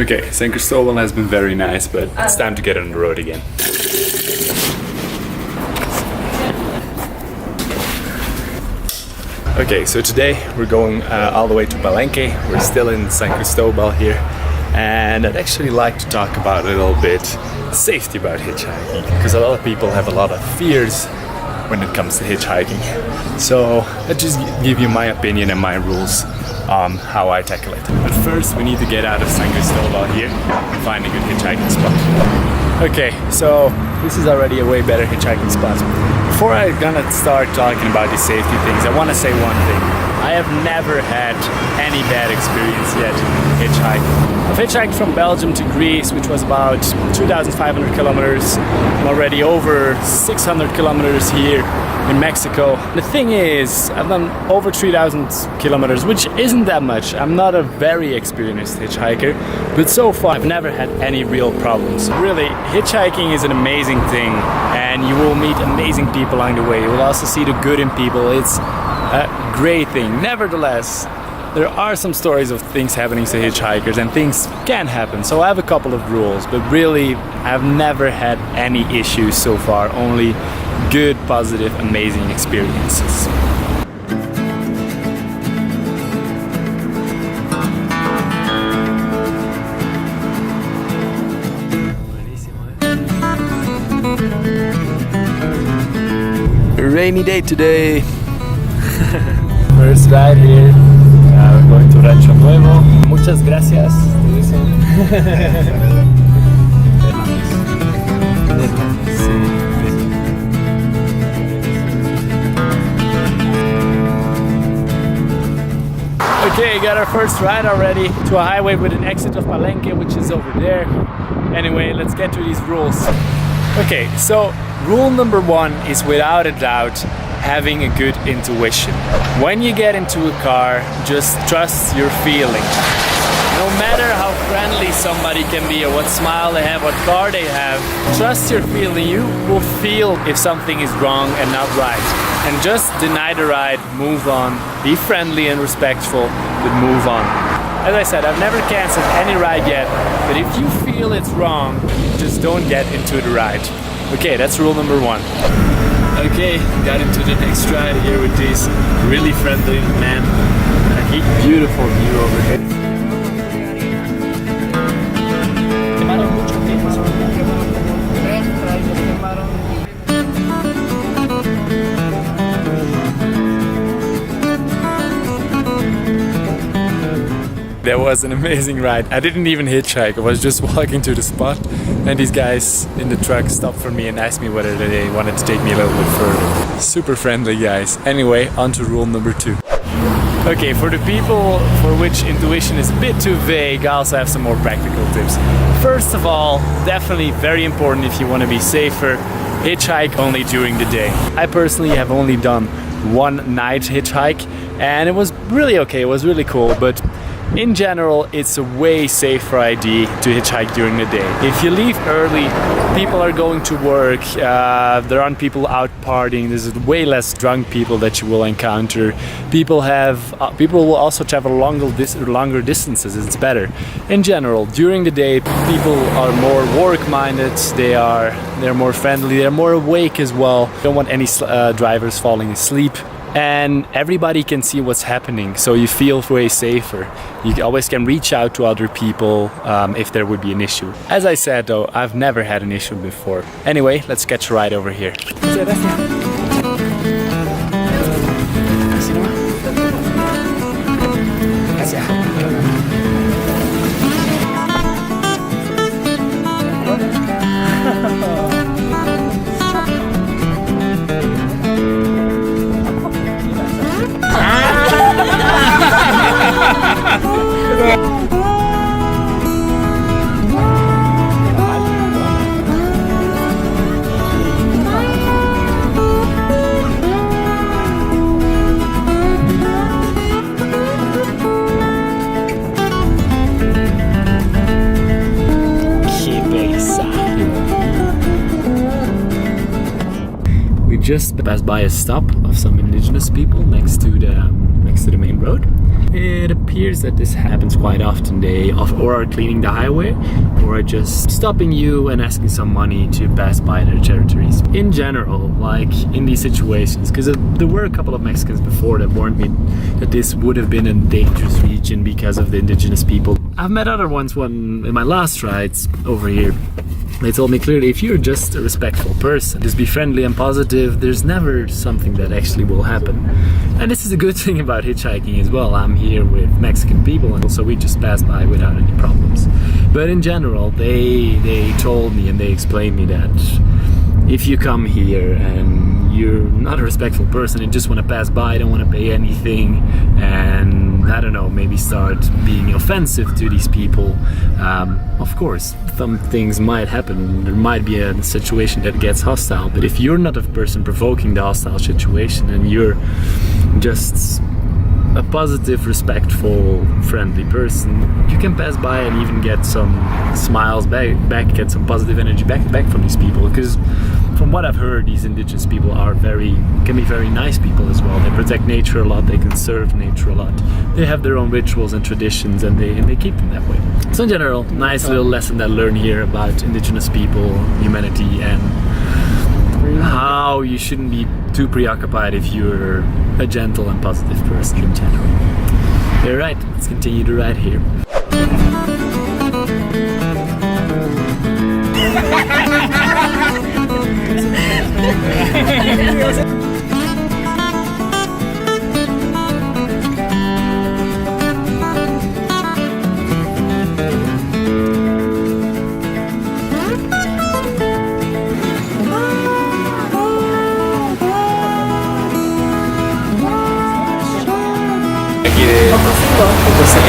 Okay, San Cristobal has been very nice, but it's time to get on the road again. Okay, so today we're going all the way to Palenque. We're still in San Cristobal here, and I'd actually like to talk about a little bit safety about hitchhiking, because a lot of people have a lot of fears when it comes to hitchhiking. So I'll just give you my opinion and my rules on how I tackle it. But first we need to get out of San Cristobal here and find a good hitchhiking spot. Okay, so this is already a way better hitchhiking spot. Before I'm gonna start talking about these safety things, I want to say one thing. I have never had any bad experience yet hitchhiking. I've hitchhiked from Belgium to Greece, which was about 2,500 kilometers. I'm already over 600 kilometers here in Mexico. The thing is, I've done over 3,000 kilometers, which isn't that much. I'm not a very experienced hitchhiker, but so far I've never had any real problems. Really, hitchhiking is an amazing thing, and you will meet amazing people along the way. You will also see the good in people. It's a great thing. Nevertheless, there are some stories of things happening to hitchhikers, and things can happen. So I have a couple of rules, but really I've never had any issues so far, only good, positive, amazing experiences. Rainy day today. First ride here. We're going to Rancho Nuevo. Muchas gracias. Okay, got our first ride already to a highway with an exit of Palenque, which is over there. Anyway, let's get to these rules. Okay, so rule number one is without a doubt having a good intuition. When you get into a car, just trust your feeling. No matter how friendly somebody can be or what smile they have, what car they have, trust your feeling. You will feel if something is wrong and not right. And just deny the ride, move on, be friendly and respectful, but move on. As I said, I've never canceled any ride yet, but if you feel it's wrong, just don't get into the ride. Okay, that's rule number one. Okay, got into the next ride here with this really friendly man. A beautiful view over here. That was an amazing ride. I didn't even hitchhike, I was just walking to the spot, and these guys in the truck stopped for me and asked me whether they wanted to take me a little bit further. Super friendly guys. Anyway, on to rule number two. Okay, for the people for which intuition is a bit too vague, I also have some more practical tips. First of all, definitely very important if you want to be safer, hitchhike only during the day. I personally have only done one night hitchhike, and it was really okay, it was really cool, but in general, it's a way safer idea to hitchhike during the day. If you leave early, people are going to work, there aren't people out partying, there's way less drunk people that you will encounter. People will also travel longer distances, it's better. In general, during the day, people are more work-minded, they're more friendly, they're more awake as well. You don't want any drivers falling asleep. And everybody can see what's happening, so you feel way safer. You always can reach out to other people if there would be an issue. As I said though, I've never had an issue before. Anyway, let's catch a ride over here. just passed by a stop of some indigenous people next to the main road, It appears that this happens quite often. They or are cleaning the highway or are just stopping you and asking some money to pass by their territories. In general, like in these situations, because there were a couple of Mexicans before that warned me that this would have been a dangerous region because of the indigenous people. I've met other ones in my last rides over here. They told me clearly, if you're just a respectful person, just be friendly and positive, there's never something that actually will happen. And this is a good thing about hitchhiking as well. I'm here with Mexican people and so we just pass by without any problems. But in general, they told me and they explained me that if you come here and you're not a respectful person and just want to pass by, don't want to pay anything, and I don't know, maybe start being offensive to these people, of course, some things might happen. There might be a situation that gets hostile, but if you're not a person provoking the hostile situation and you're just a positive, respectful, friendly person, you can pass by and even get some smiles back, get some positive energy back from these people. Because from what I've heard, these indigenous people can be very nice people as well. They protect nature a lot, they conserve nature a lot. They have their own rituals and traditions, and they keep them that way. So in general, nice little lesson that I learned here about indigenous people, humanity, and how you shouldn't be too preoccupied if you're a gentle and positive person in general. Alright, let's continue to ride here.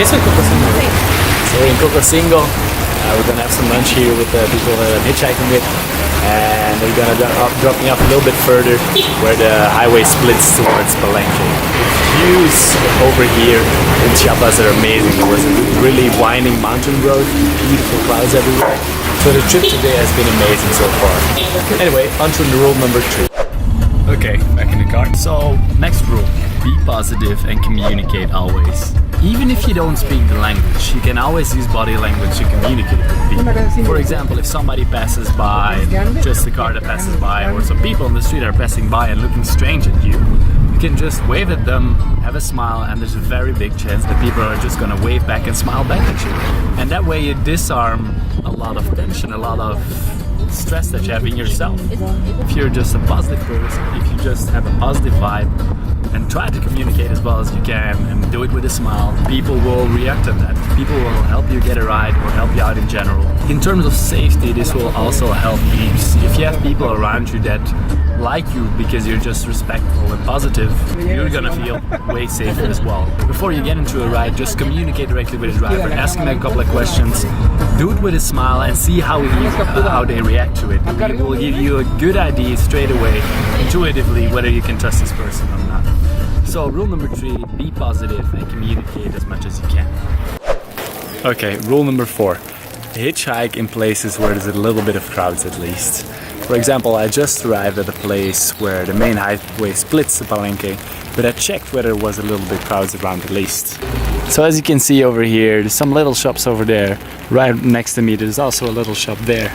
Eso es Cocosingo. So we're in Cocosingo. We're gonna have some lunch here with the people that I'm hitchhiking with, and they're gonna drop me off a little bit further where the highway splits towards Palenque. Views over here in Chiapas are amazing. There was a really winding mountain road, beautiful clouds everywhere. So the trip today has been amazing so far. Anyway, on to rule number 3. Okay, back in the car. So, next rule, be positive and communicate always. Even if you don't speak the language, you can always use body language to communicate with people. For example, if somebody passes by, just a car that passes by, or some people on the street are passing by and looking strange at you, you can just wave at them, have a smile, and there's a very big chance that people are just gonna wave back and smile back at you. And that way you disarm a lot of tension, a lot of stress that you have in yourself. If you're just a positive person, if you just have a positive vibe, and try to communicate as well as you can and do it with a smile, people will react to that. People will help you get a ride or help you out in general. In terms of safety, this will also help you. If you have people around you that like you because you're just respectful and positive, you're gonna feel way safer as well. Before you get into a ride, just communicate directly with the driver, ask him a couple of questions, do it with a smile and see how they react to it. It will give you a good idea straight away, intuitively, whether you can trust this person or not. So rule number 3, be positive and communicate as much as you can. Okay, rule number 4, hitchhike in places where there's a little bit of crowds at least. For example, I just arrived at a place where the main highway splits the Palenque, but I checked whether there was a little bit crowds around at least. So as you can see over here, there's some little shops over there. Right next to me there's also a little shop there.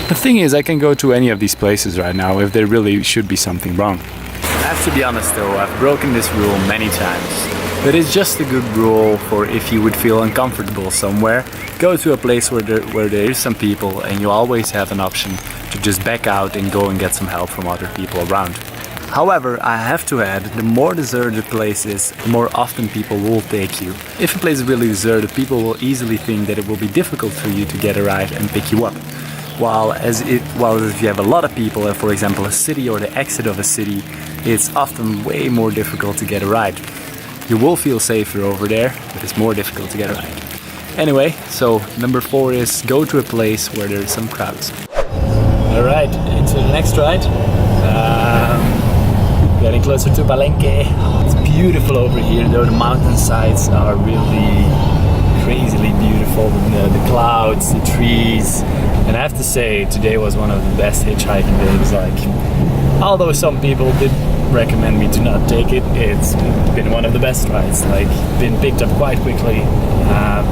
The thing is, I can go to any of these places right now if there really should be something wrong. I have to be honest though, I've broken this rule many times. But it's just a good rule for if you would feel uncomfortable somewhere. Go to a place where there is some people and you always have an option to just back out and go and get some help from other people around. However, I have to add, the more deserted place is, the more often people will take you. If a place is really deserted, people will easily think that it will be difficult for you to get a ride and pick you up. While if you have a lot of people, for example a city or the exit of a city, it's often way more difficult to get a ride. You will feel safer over there, but it's more difficult to get a ride. Anyway, so number 4 is go to a place where there's some crowds. Alright, into the next ride. Getting closer to Palenque. It's beautiful over here though, the mountainsides are really crazily beautiful, the clouds, the trees, and I have to say today was one of the best hitchhiking days. Like, although some people recommend me to not take it. It's been one of the best rides, like been picked up quite quickly.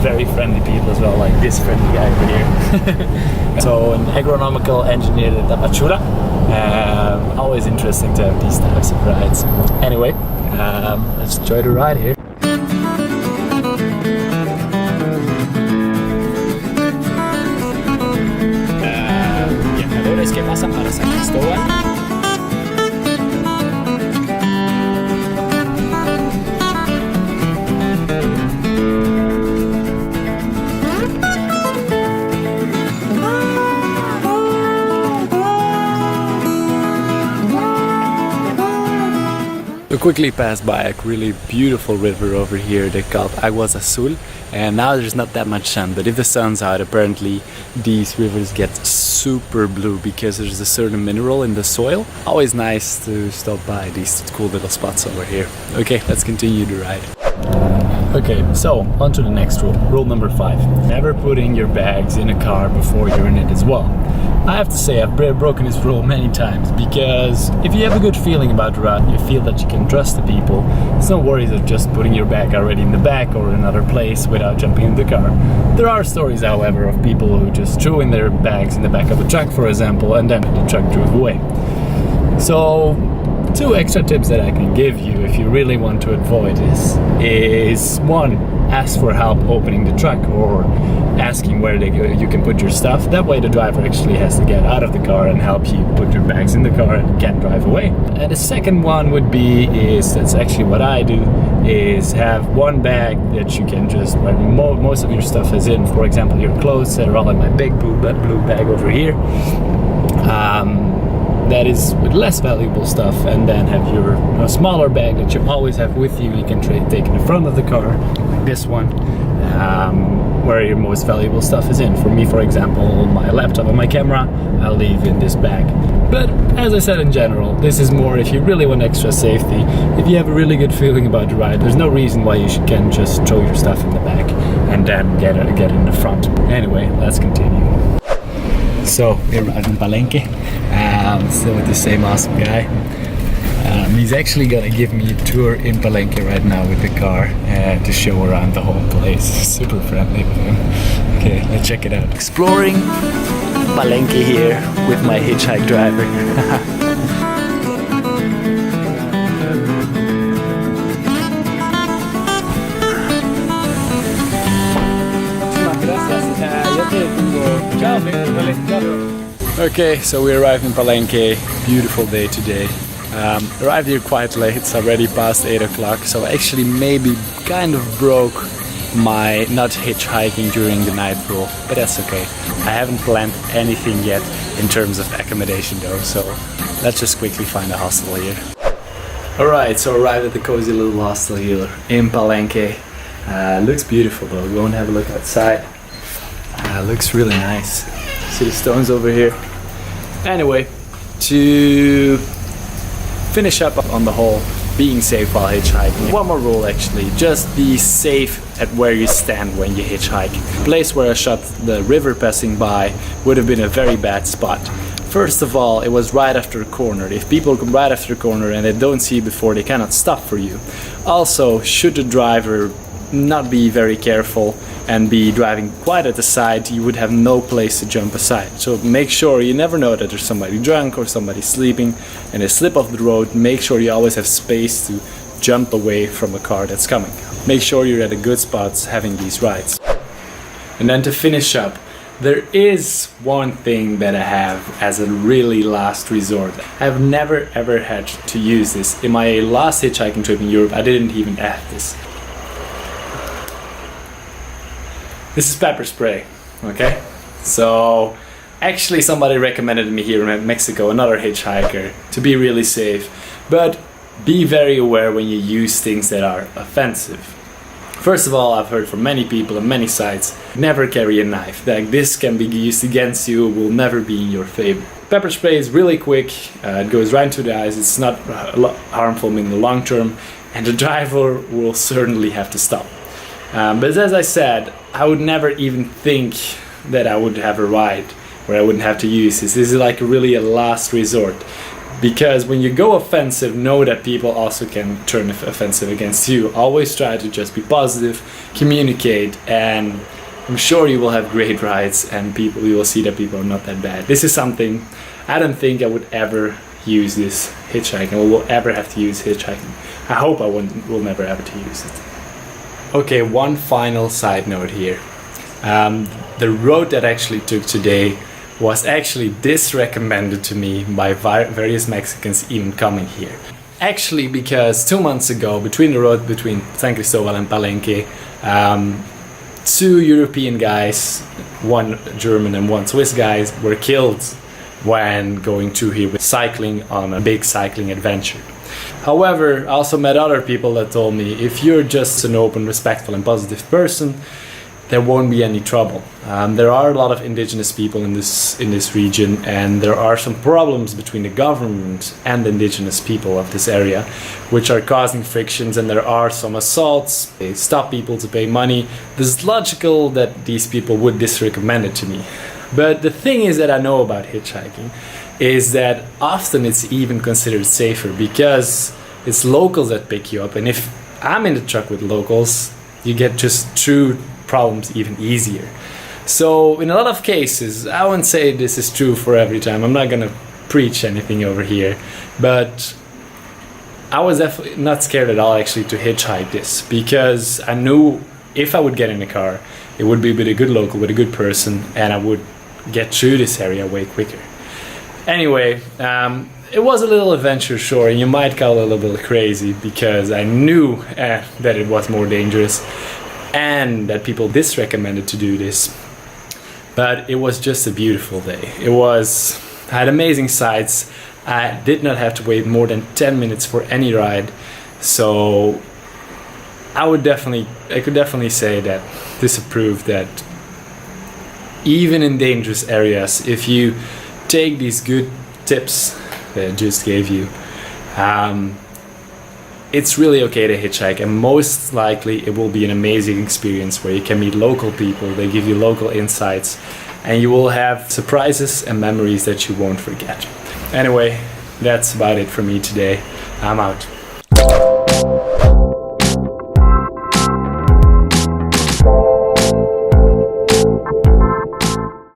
Very friendly people as well, like this friendly guy over here. So an agronomical engineer at Tapachula. Always interesting to have these types of rides. Anyway, let's enjoy the ride here. Viajadores que pasan para San Cristobal. We quickly passed by a really beautiful river over here. They called Aguas Azul, and now there's not that much sun, but if the sun's out, apparently these rivers get super blue because there's a certain mineral in the soil. Always nice to stop by these cool little spots over here. Okay, let's continue the ride. Okay, so on to the next rule. Rule number 5. Never putting your bags in a car before you're in it as well. I have to say I've broken this rule many times, because if you have a good feeling about the route and you feel that you can trust the people, there's no worries of just putting your bag already in the back or another place without jumping in the car. There are stories, however, of people who just threw in their bags in the back of a truck, for example, and then the truck drove away. So 2 extra tips that I can give you if you really want to avoid this is 1, ask for help opening the truck or asking where you can put your stuff. That way the driver actually has to get out of the car and help you put your bags in the car and can't drive away. And the second one would be, that's actually what I do, is have 1 bag that you can just, where most of your stuff is in. For example, your clothes that are all in my big blue bag over here. That is with less valuable stuff, and then have your smaller bag that you always have with you. You can take in the front of the car, like this one, where your most valuable stuff is in. For me, for example, my laptop and my camera, I'll leave in this bag. But as I said, in general, this is more if you really want extra safety. If you have a really good feeling about the ride, there's no reason why you can't just throw your stuff in the back and then get in the front. Anyway, let's continue. So we arrived in Palenque, still with the same awesome guy. He's actually gonna give me a tour in Palenque right now with the car to show around the whole place. Super friendly with him. Okay, let's check it out. Exploring Palenque here with my hitchhike driver. Okay, so we arrived in Palenque. Beautiful day today. Arrived here quite late. It's already past 8 o'clock, so I actually maybe kind of broke my not hitchhiking during the night rule, but that's okay. I haven't planned anything yet in terms of accommodation though, so let's just quickly find a hostel here. Alright, so arrived at the cozy little hostel here in Palenque. Looks beautiful though. Go and have a look outside. Looks really nice. See the stones over here. Anyway, to finish up on the whole being safe while hitchhiking, one more rule actually: just be safe at where you stand when you hitchhike. The place where I shot the river passing by would have been a very bad spot. First of all, it was right after a corner. If people come right after a corner and they don't see you before, they cannot stop for you. Also, should the driver not be very careful and be driving quite at the side, you would have no place to jump aside. So make sure, you never know that there's somebody drunk or somebody sleeping and they slip off the road. Make sure you always have space to jump away from a car that's coming. Make sure you're at a good spot having these rides. And then to finish up, there is one thing that I have as a really last resort. I've never ever had to use this. In my last hitchhiking trip in Europe, I didn't even have this. This is pepper spray, okay? So actually somebody recommended me here in Mexico, another hitchhiker, to be really safe. But be very aware when you use things that are offensive. First of all, I've heard from many people on many sites, never carry a knife. Like this can be used against you, will never be in your favor. Pepper spray is really quick, it goes right into the eyes, it's not harmful in the long term, and the driver will certainly have to stop. But as I said, I would never even think that I would have a ride where I wouldn't have to use this. This is like really a last resort. because when you go offensive, know that people also can turn offensive against you. Always try to just be positive, communicate, and I'm sure you will have great rides, and you will see that people are not that bad. This is something I don't think I would ever use this hitchhiking, or will ever have to use hitchhiking. I hope I will never have to use it. Okay, one final side note here. The road that I actually took today was actually disrecommended to me by various Mexicans even coming here. Actually, because 2 months ago, between the road between San Cristobal and Palenque, 2 European guys, one German and one Swiss guys, were killed when going through here with cycling on a big cycling adventure. However, I also met other people that told me if you're just an open, respectful and positive person, there won't be any trouble. There are a lot of indigenous people in this region, and there are some problems between the government and the indigenous people of this area, which are causing frictions, and there are some assaults. They stop people to pay money. This is logical that these people would disrecommend it to me. But the thing is that I know about hitchhiking is that often it's even considered safer because it's locals that pick you up, and if I'm in the truck with locals, you get just through problems even easier. So in a lot of cases, I wouldn't say this is true for every time. I'm not gonna preach anything over here, but I was definitely not scared at all actually to hitchhike this, because I knew if I would get in a car, it would be with a good local, with a good person, and I would get through this area way quicker. Anyway, it was a little adventure, sure, and you might call it a little bit crazy because I knew that it was more dangerous and that people disrecommended to do this. But it was just a beautiful day. I had amazing sights. I did not have to wait more than 10 minutes for any ride. So I could definitely say that this proved that even in dangerous areas, if you take these good tips that I just gave you, it's really okay to hitchhike, and most likely it will be an amazing experience where you can meet local people, they give you local insights, and you will have surprises and memories that you won't forget. Anyway, that's about it for me today. I'm out.